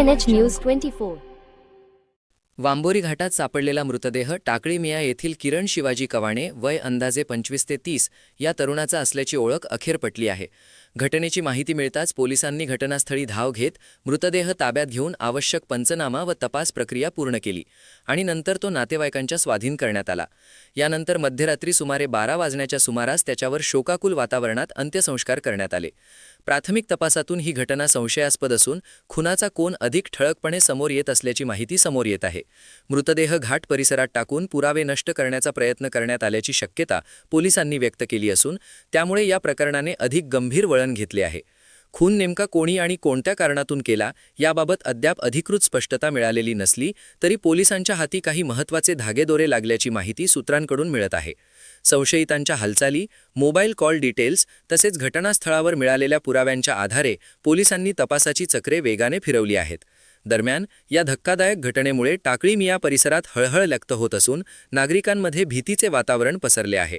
KNH news 24. Wambori घाटात सापडलेला मृतदेह टाकळी मिया येथील किरण शिवाजी कवाणे वय अंदाजे 25 ते 30 या तरुणाचा असल्याची ओळख अखेर पटली आहे. घटनेची माहिती मिळताच पोलिसांनी घटनास्थळी धाव घेत मृतदेह ताब्यात घेऊन आवश्यक पंचनामा व तपास प्रक्रिया पूर्ण केली आणि नंतर तो नातेवाईकांच्या स्वाधीन करण्यात आला. यानंतर मध्यरात्री सुमारे 12 वाजण्याच्या सुमारास त्याच्यावर शोकाकुल वातावरणात अंत्यसंस्कार करण्यात आले. प्राथमिक तपासातून ही घटना संशयास्पद असून खुनाचा कोन अधिक ठळकपणे समोर येत असल्याची माहिती समोर येत आहे. मृतदेह घाट परिसरात टाकून पुरावे नष्ट करण्याचा प्रयत्न करण्यात आल्याची शक्यता पोलिसांनी व्यक्त केली असून त्यामुळे या प्रकरणाने अधिक गंभीर वळण घेतले आहे. खून नेमका कोणी आणि कोणत्या कारणातून केला याबाबत अद्याप अधिकृत स्पष्टता मिळालेली नसली तरी पोलिसांच्या हाती काही महत्त्वाचे धागेदोरे लागल्याची माहिती सूत्रांकडून मिळत आहे. संशयितांच्या हालचाली, मोबाईल कॉल डिटेल्स तसेच घटनास्थळावर मिळालेल्या पुराव्यांच्या आधारे पोलिसांनी तपासाची चक्रे वेगाने फिरवली आहेत. दरम्यान या धक्कादायक घटनेमुळे टाकळी मिया परिसरात हळहळ व्यक्त होत असून नागरिकांमध्ये भीतीचे वातावरण पसरले आहे.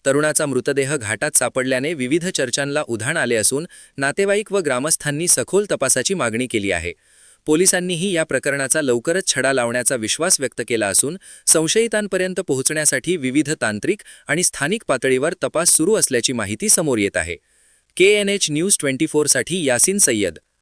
तरुणाचा मृतदेह घाटात सापडल्याने विविध चर्चांना उधाण आले असून नातेवाईक व ग्रामस्थांनी सखोल तपासाची मागणी केली आहे. पोलिसांनीही या प्रकरणाचा लवकरच छडा लावण्याचा विश्वास व्यक्त केला असून संशयितांपर्यंत पोहोचण्यासाठी विविध तांत्रिक आणि स्थानिक पातळीवर तपास सुरू असल्याची माहिती समोर येत आहे. KNH न्यूज 24 साठी यासिन सय्यद.